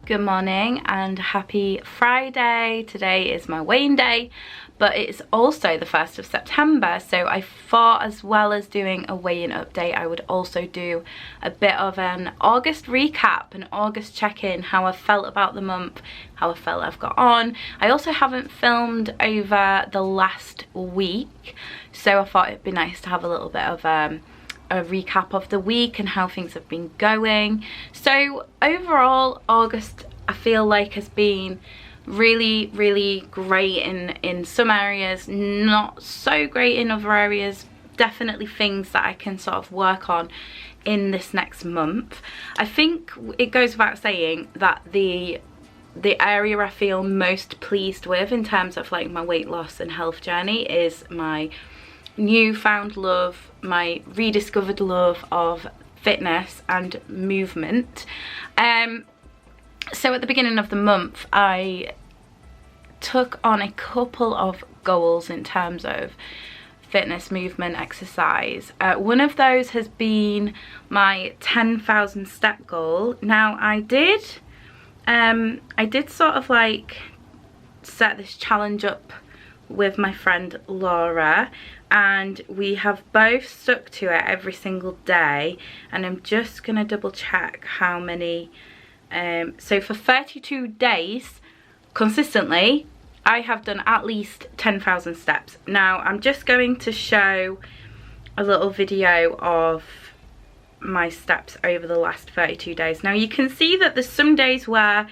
Good morning and happy Friday. Today is my weighing day, but it's also the 1st of September, so I thought as well as doing a weigh-in update, I would also do a bit of an August recap, an August check-in, how I felt about the month, how I felt I've got on. I also haven't filmed over the last week, so I thought it'd be nice to have a little bit of a recap of the week and how things have been going. So overall, August I feel like has been really great in some areas, not so great in other areas. Definitely things that I can sort of work on in this next month. I think it goes without saying that the area I feel most pleased with in terms of like my weight loss and health journey is my newfound love, my rediscovered love of fitness and movement. So at the beginning of the month I took on a couple of goals in terms of fitness, movement, exercise. One of those has been my 10,000 step goal. Now I did sort of like set this challenge up with my friend Laura, and we have both stuck to it every single day, and I'm just gonna double check how many. So for 32 days consistently I have done at least 10,000 steps. Now I'm just going to show a little video of my steps over the last 32 days. Now you can see that there's some days where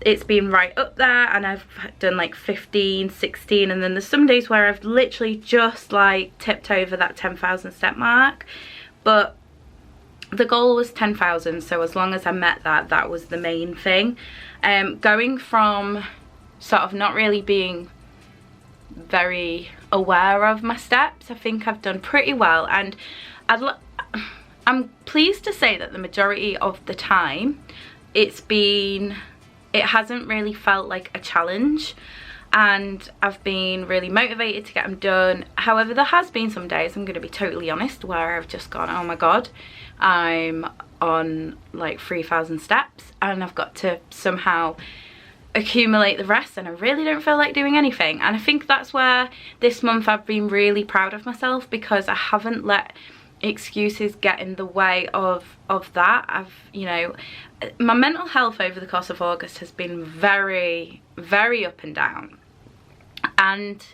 it's been right up there and I've done like 15, 16, and then there's some days where I've literally just like tipped over that 10,000 step mark. But the goal was 10,000, so as long as I met that, that was the main thing. Going from sort of not really being very aware of my steps, I think I've done pretty well, and I'm pleased to say that the majority of the time it hasn't really felt like a challenge, and I've been really motivated to get them done. However, there has been some days, I'm going to be totally honest, where I've just gone, oh my god, I'm on like 3,000 steps and I've got to somehow accumulate the rest, and I really don't feel like doing anything. And I think that's where this month I've been really proud of myself, because I haven't let excuses get in the way of that. You know, my mental health over the course of August has been very up and down, and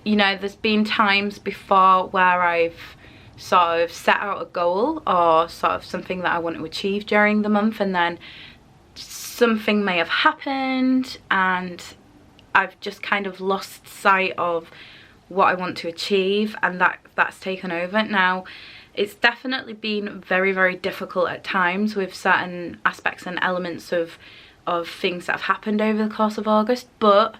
you know, there's been times before where I've sort of set out a goal or sort of something that I want to achieve during the month, and then something may have happened and I've just kind of lost sight of what I want to achieve, and that's taken over. Now it's definitely been very difficult at times with certain aspects and elements of things that have happened over the course of August, but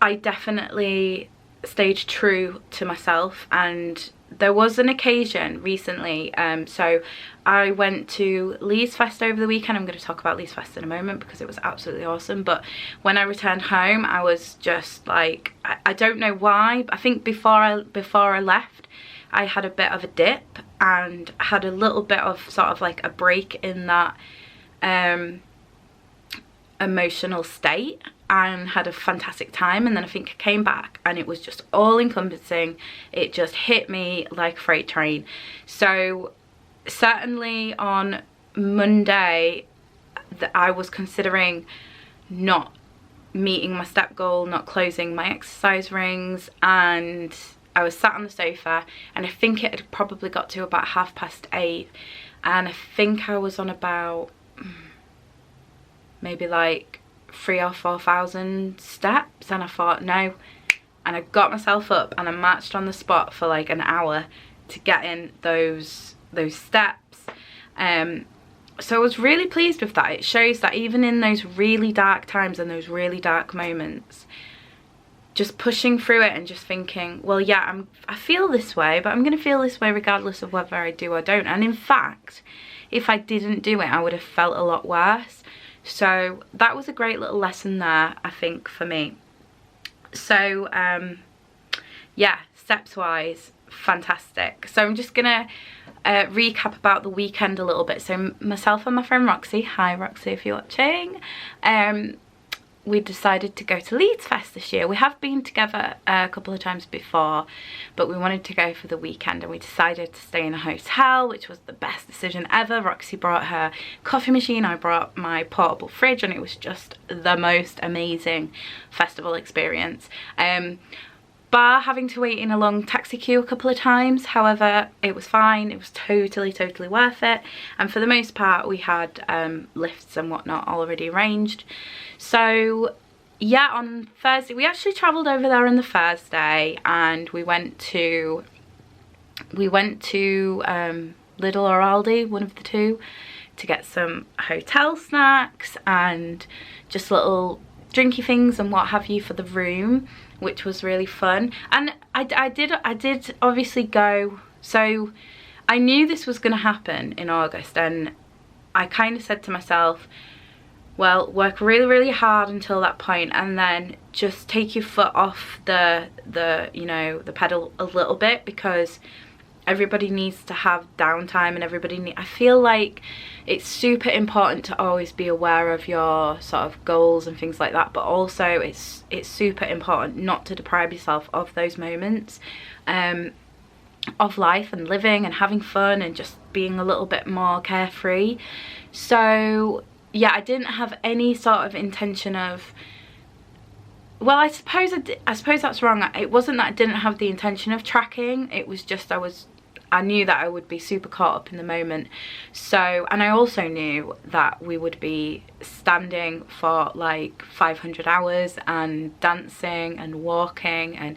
I definitely stayed true to myself. And there was an occasion recently, so I went to Leeds Fest over the weekend. I'm going to talk about Leeds Fest in a moment because it was absolutely awesome. But when I returned home, I was just like, I don't know why, I think before I left I had a bit of a dip and had a little bit of sort of like a break in that emotional state, and had a fantastic time. And then I think I came back and it was just all encompassing. It just hit me like a freight train. So certainly on Monday that I was considering not meeting my step goal, not closing my exercise rings, and I was sat on the sofa, and I think it had probably got to about 8:30, and I think I was on about maybe like 3,000 or 4,000 steps, and I thought no, and I got myself up and I marched on the spot for like an hour to get in those steps. So I was really pleased with that. It shows that even in those really dark times and those really dark moments, just pushing through it and just thinking, well yeah, I feel this way, but I'm gonna feel this way regardless of whether I do or don't. And in fact, if I didn't do it, I would have felt a lot worse. So that was a great little lesson there, I think, for me. So yeah, steps wise, fantastic. So I'm just gonna recap about the weekend a little bit. So myself and my friend Roxy, hi Roxy if you're watching, we decided to go to Leeds Fest this year. We have been together a couple of times before, but we wanted to go for the weekend, and we decided to stay in a hotel, which was the best decision ever. Roxy brought her coffee machine, I brought my portable fridge, and it was just the most amazing festival experience. Bar having to wait in a long taxi queue a couple of times, however it was fine. It was totally worth it, and for the most part we had lifts and whatnot already arranged. So yeah, on Thursday we actually travelled over there on the Thursday, and we went to Lidl or Aldi, one of the two, to get some hotel snacks and just little drinky things and what have you for the room, which was really fun. And I did obviously go, so I knew this was going to happen in August, and I kind of said to myself, well, work really hard until that point, and then just take your foot off the pedal a little bit, because everybody needs to have downtime, and I feel like it's super important to always be aware of your sort of goals and things like that, but also it's super important not to deprive yourself of those moments of life and living and having fun and just being a little bit more carefree. So yeah, I didn't have any sort of intention of, well, I suppose that's wrong. It wasn't that I didn't have the intention of tracking, it was just I knew that I would be super caught up in the moment. So, and I also knew that we would be standing for like 500 hours and dancing and walking, and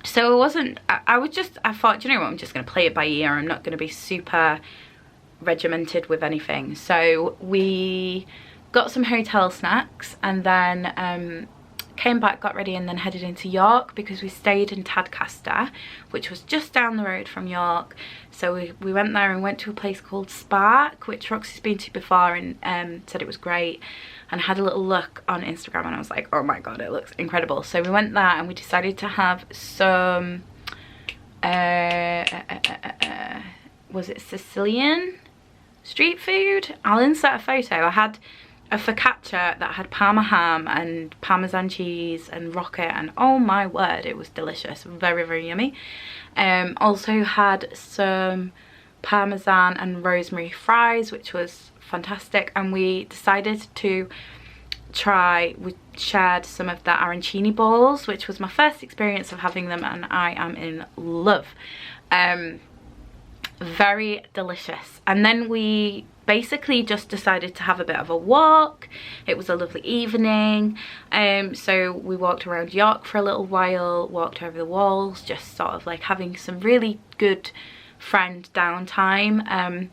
so it wasn't, I thought, you know what, I'm just going to play it by ear. I'm not going to be super regimented with anything. So we got some hotel snacks, and then came back, got ready, and then headed into York, because we stayed in Tadcaster, which was just down the road from York. So we went there and went to a place called Spark, which Roxy's been to before, and said it was great, and had a little look on Instagram, and I was like, oh my god, it looks incredible. So we went there, and we decided to have some was it Sicilian street food? I'll insert a photo. I had a focaccia that had parma ham and parmesan cheese and rocket, and oh my word, it was delicious. Very yummy. Also had some parmesan and rosemary fries, which was fantastic. And we decided to we shared some of the arancini balls, which was my first experience of having them, and I am in love. Very delicious. And then we basically just decided to have a bit of a walk. It was a lovely evening, so we walked around York for a little while, walked over the walls, just sort of like having some really good friend downtime.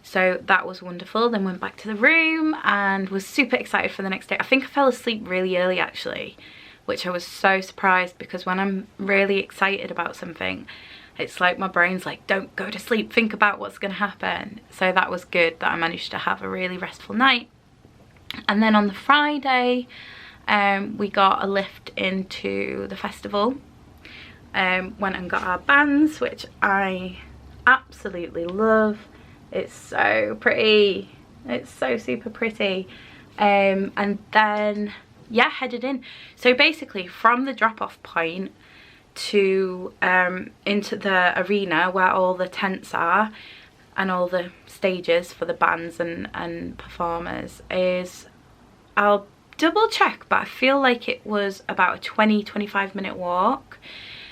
So that was wonderful. Then went back to the room and was super excited for the next day. I think I fell asleep really early actually, which I was so surprised, because when I'm really excited about something, it's like my brain's like, don't go to sleep, think about what's going to happen. So that was good that I managed to have a really restful night. And then on the Friday, we got a lift into the festival. Went and got our bands, which I absolutely love. It's so pretty. It's so super pretty. And then, yeah, headed in. So basically from the drop-off point to into the arena where all the tents are and all the stages for the bands and performers is, I'll double check, but I feel like it was about a 20-25 minute walk.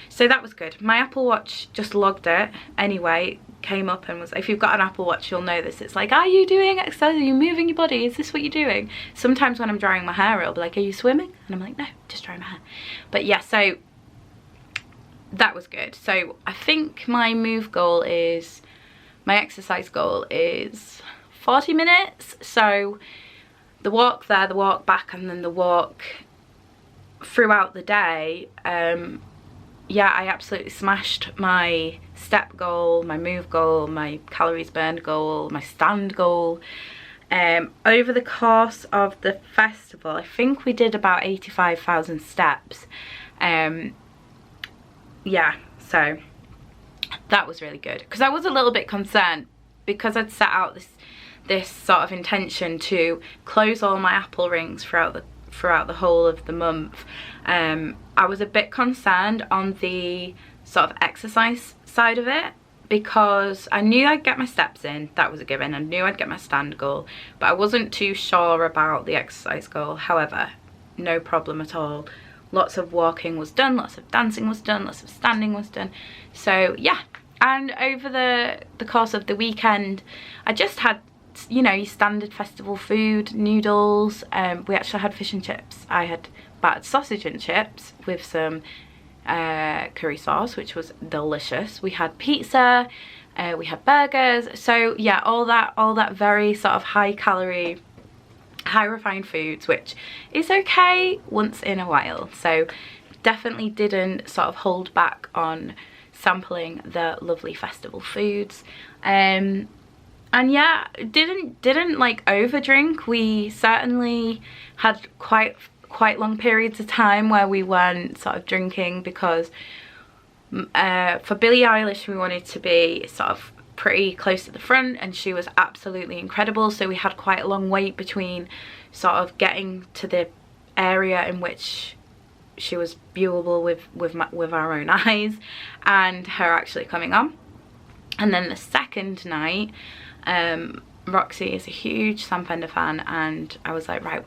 So that was good. My Apple Watch just logged it anyway, came up and was, if you've got an Apple Watch you'll know this, it's like, are you doing exercise, are you moving your body, is this what you're doing? Sometimes when I'm drying my hair it'll be like, are you swimming? And I'm like, no, just drying my hair. But yeah, so that was good. So I think my exercise goal is 40 minutes. So the walk there, the walk back, and then the walk throughout the day, yeah, I absolutely smashed my step goal, my move goal, my calories burned goal, my stand goal. Over the course of the festival, I think we did about 85,000 steps. Yeah, so That was really good, because I was a little bit concerned because I'd set out this sort of intention to close all my apple rings throughout the whole of the month. I was a bit concerned on the sort of exercise side of it, because I knew I'd get my steps in, that was a given. I knew I'd get my stand goal, but I wasn't too sure about the exercise goal. However, no problem at all. Lots of walking was done, lots of dancing was done, lots of standing was done. So yeah, and over the course of the weekend, I just had, you know, your standard festival food, noodles. We actually had fish and chips. I had battered sausage and chips with some curry sauce, which was delicious. We had pizza, we had burgers. So yeah, all that very sort of high calorie, high refined foods, which is okay once in a while. So definitely didn't sort of hold back on sampling the lovely festival foods. And yeah, didn't like over drink. We certainly had quite long periods of time where we weren't sort of drinking, because for Billie Eilish we wanted to be sort of pretty close to the front, and she was absolutely incredible. So we had quite a long wait between sort of getting to the area in which she was viewable with our own eyes and her actually coming on. And then the second night, Roxy is a huge panda fan, and I was like, right,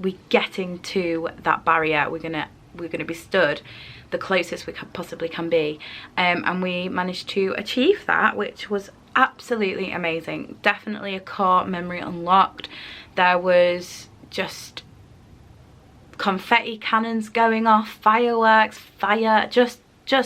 we're getting to that barrier. We're gonna be stood the closest we possibly can be, and we managed to achieve that, which was absolutely amazing. Definitely a core memory unlocked. There was just confetti cannons going off, fireworks, fire, just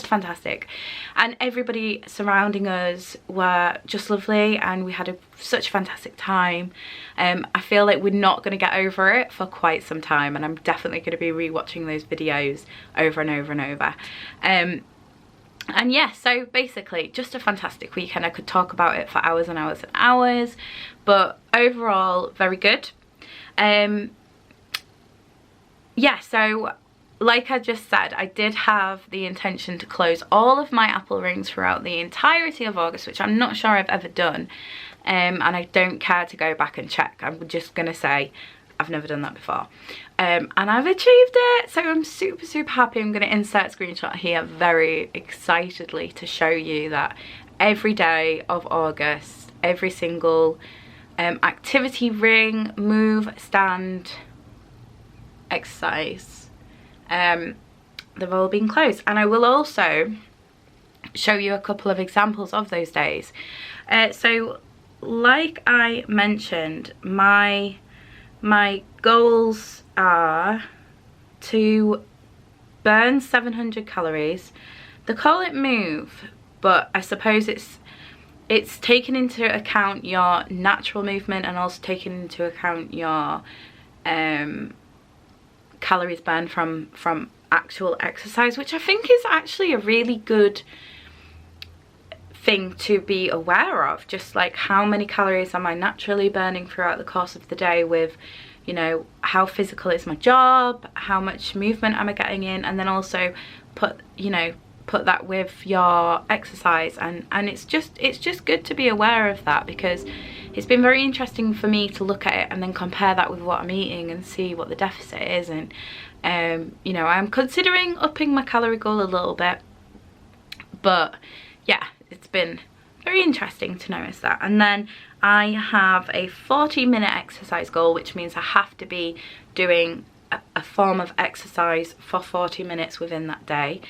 fantastic, and everybody surrounding us were just lovely, and we had such a fantastic time. I feel like we're not going to get over it for quite some time, and I'm definitely going to be rewatching those videos over and over and over. And yeah, so basically just a fantastic weekend. I could talk about it for hours and hours and hours, but overall very good. Yeah, so like I just said, I did have the intention to close all of my apple rings throughout the entirety of August, which I'm not sure I've ever done, and I don't care to go back and check. I'm just gonna say I've never done that before, and I've achieved it, so I'm super happy. I'm gonna insert a screenshot here very excitedly to show you that every day of August, every single activity ring, move, stand, exercise, they've all been closed. And I will also show you a couple of examples of those days. So like I mentioned, my goals are to burn 700 calories. They call it move, but I suppose it's taken into account your natural movement and also taken into account your calories burned from actual exercise, which I think is actually a really good thing to be aware of. Just like, how many calories am I naturally burning throughout the course of the day with, you know, how physical is my job, how much movement am I getting in, and then also put that with your exercise. And it's just good to be aware of that, because it's been very interesting for me to look at it and then compare that with what I'm eating and see what the deficit is. And you know, I'm considering upping my calorie goal a little bit, but yeah, it's been very interesting to notice that. And then I have a 40-minute exercise goal, which means I have to be doing a form of exercise for 40 minutes within that day.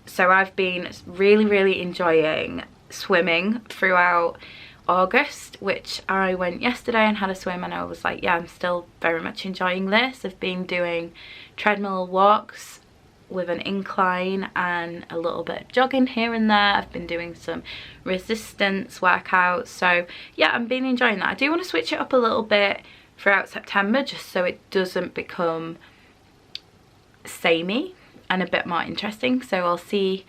So I've been really enjoying swimming throughout August, which I went yesterday and had a swim, and I was like, yeah, I'm still very much enjoying this. I've been doing treadmill walks with an incline and a little bit of jogging here and there. I've been doing some resistance workouts, so yeah, I've been enjoying that. I do want to switch it up a little bit throughout September, just so it doesn't become samey and a bit more interesting. So I'll see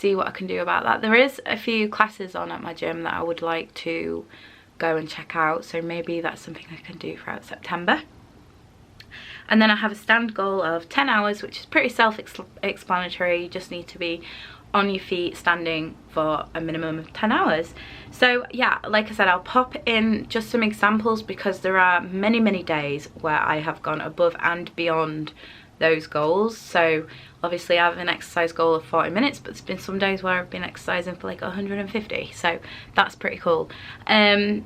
what I can do about that. There is a few classes on at my gym that I would like to go and check out, so maybe that's something I can do throughout September. And then I have a stand goal of 10 hours, which is pretty self-explanatory. You just need to be on your feet standing for a minimum of 10 hours. So yeah, like I said, I'll pop in just some examples because there are many days where I have gone above and beyond those goals. So obviously I have an exercise goal of 40 minutes, but there's been some days where I've been exercising for like 150, so that's pretty cool. And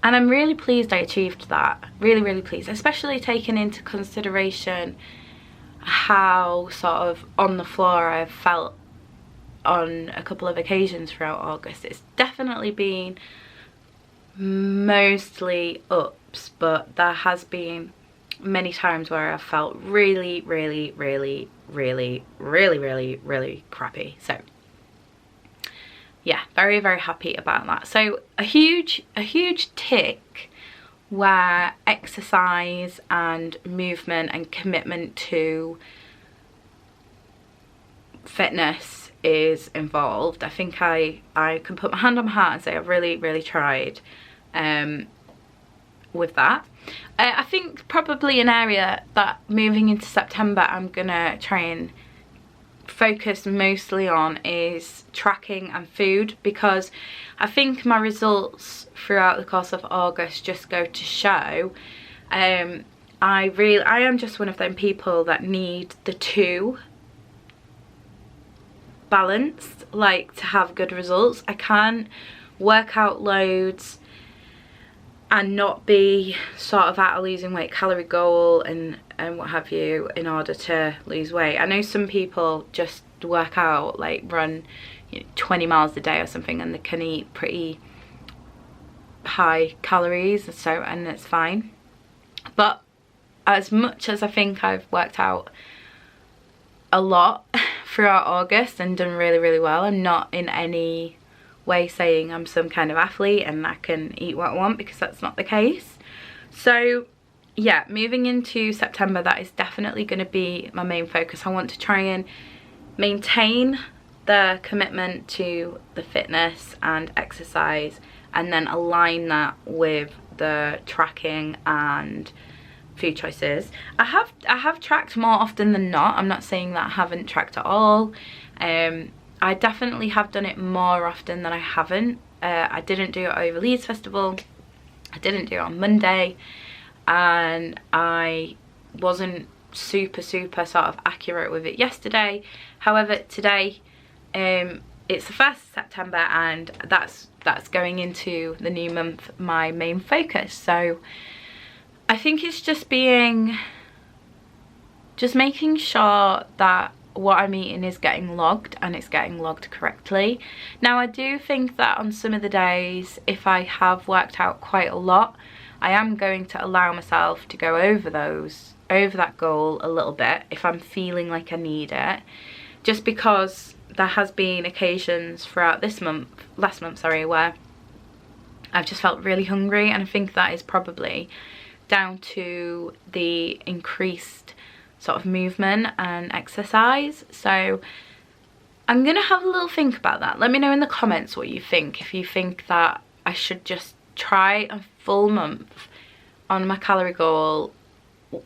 I'm really pleased I achieved that, really pleased, especially taking into consideration how sort of on the floor I've felt on a couple of occasions throughout August. It's definitely been mostly ups, but there has been many times where I've felt really crappy. So yeah, very happy about that. So a huge tick where exercise and movement and commitment to fitness is involved. I think I can put my hand on my heart and say I've really tried with that. I think probably an area that moving into September I'm gonna try and focus mostly on is tracking and food, because I think my results throughout the course of August just go to show I am just one of them people that need the two balanced, like to have good results. I can't work out loads and not be sort of at a losing weight calorie goal and what have you in order to lose weight. I know some people just work out, like run 20 miles a day or something, and they can eat pretty high calories, so, and it's fine. But as much as I think I've worked out a lot throughout August and done really well, I'm not in any way saying I'm some kind of athlete and I can eat what I want, because that's not the case. So yeah, moving into September, that is definitely going to be my main focus. I want to try and maintain the commitment to the fitness and exercise, and then align that with the tracking and food choices. I have tracked more often than not. I'm not saying that I haven't tracked at all. I definitely have done it more often than I haven't. I didn't do it over Leeds Festival. I didn't do it on Monday, and I wasn't super sort of accurate with it yesterday. However, today it's the 1st of September, and that's going into the new month my main focus. So I think it's just making sure that what I'm eating is getting logged, and it's getting logged correctly. Now, I do think that on some of the days, if I have worked out quite a lot, I am going to allow myself to go over that goal a little bit if I'm feeling like I need it, just because there has been occasions throughout last month, where I've just felt really hungry, and I think that is probably down to the increased sort of movement and exercise. So I'm gonna have a little think about that. Let me know in the comments what you think, if you think that I should just try a full month on my calorie goal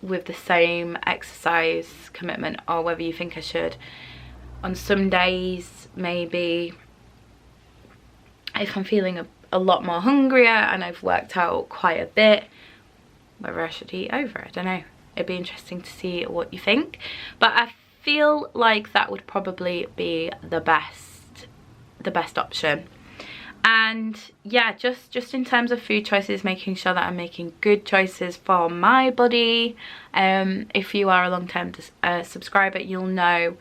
with the same exercise commitment, or whether you think I should on some days, maybe if I'm feeling a lot more hungrier and I've worked out quite a bit, whether I should eat over. I don't know. It'd be interesting to see what you think, but I feel like that would probably be the best option. And yeah, just in terms of food choices, making sure that I'm making good choices for my body. If you are a long-term subscriber, you'll know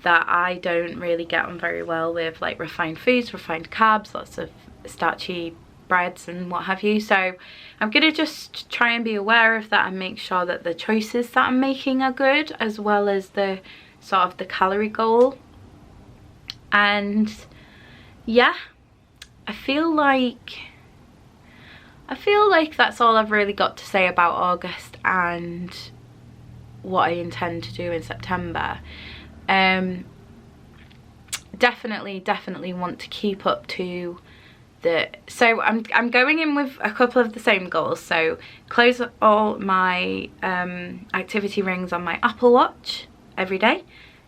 that I don't really get on very well with like refined foods, refined carbs, lots of starchy breads and what have you. So I'm gonna just try and be aware of that and make sure that the choices that I'm making are good, as well as the sort of the calorie goal. And yeah, I feel like that's all I've really got to say about August and what I intend to do in September. Definitely want to keep up to So I'm going in with a couple of the same goals. So close all my activity rings on my Apple Watch every day,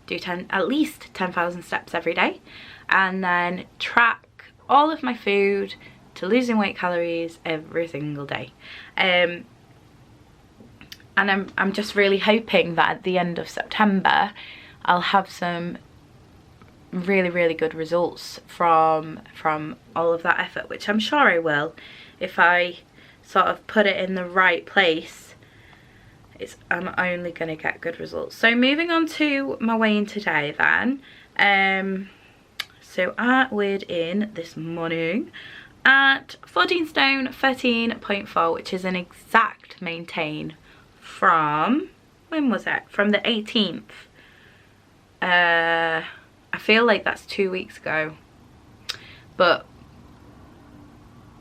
do at least 10,000 steps every day, and then track all of my food to losing weight calories every single day. And I'm just really hoping that at the end of September I'll have some really good results from all of that effort, which I'm sure I will if I sort of put it in the right place. I'm only going to get good results. So moving on to my weigh-in today then. So I weighed in this morning at 14 stone 13.4, which is an exact maintain from, when was it? From the 18th. I feel like that's 2 weeks ago, but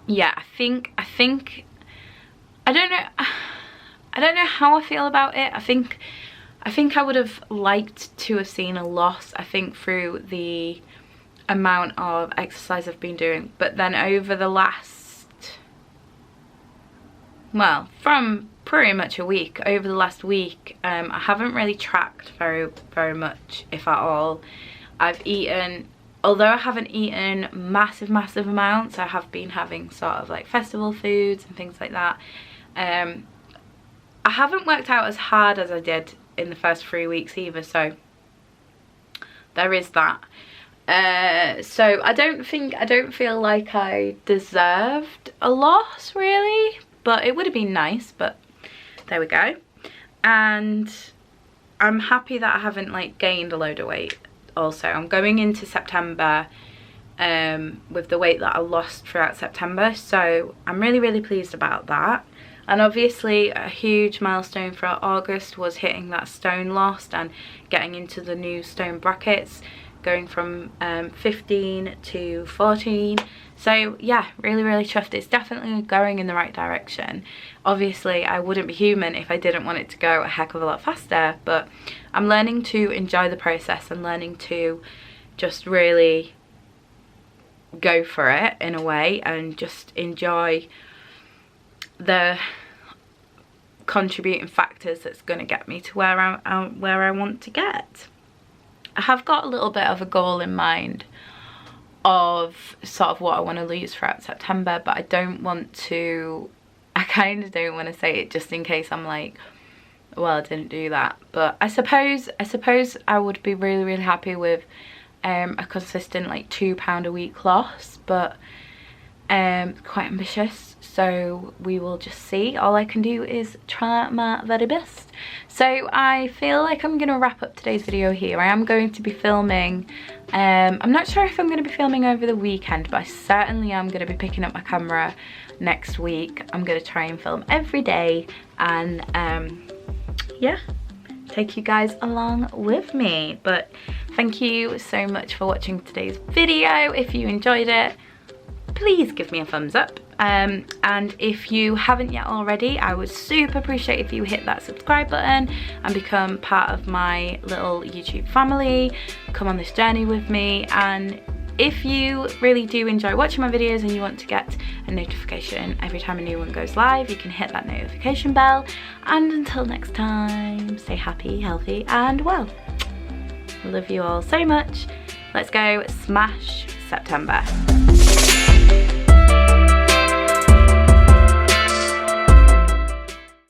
yeah, I think I don't know how I feel about it. I think I would have liked to have seen a loss, I think, through the amount of exercise I've been doing, but then over the last, well, from pretty much a week, over the last week, I haven't really tracked very much, if at all. I've eaten, although I haven't eaten massive amounts, I have been having sort of like festival foods and things like that. I haven't worked out as hard as I did in the first 3 weeks either, so there is that. So I don't feel like I deserved a loss really, but it would have been nice, but there we go. And I'm happy that I haven't like gained a load of weight. Also, I'm going into September with the weight that I lost throughout September, so I'm really pleased about that. And obviously a huge milestone for August was hitting that stone loss and getting into the new stone brackets, going from 15 to 14. So yeah, really chuffed. It's definitely going in the right direction. Obviously I wouldn't be human if I didn't want it to go a heck of a lot faster, but I'm learning to enjoy the process and learning to just really go for it in a way and just enjoy the contributing factors that's going to get me to where I want to get. I have got a little bit of a goal in mind of sort of what I want to lose throughout September, but I kind of don't want to say it just in case I'm like, well, I didn't do that. But I suppose I would be really happy with a consistent like £2 a week loss, but quite ambitious, so we will just see. All I can do is try my very best. So I feel like I'm gonna wrap up today's video here. I am going to be filming, I'm not sure if I'm going to be filming over the weekend, but I certainly am going to be picking up my camera next week. I'm going to try and film every day and yeah, take you guys along with me. But thank you so much for watching today's video. If you enjoyed it, please give me a thumbs up, and if you haven't yet already, I would super appreciate if you hit that subscribe button and become part of my little YouTube family. Come on this journey with me, and if you really do enjoy watching my videos and you want to get a notification every time a new one goes live, you can hit that notification bell. And until next time, stay happy, healthy and well. I love you all so much. Let's go smash September.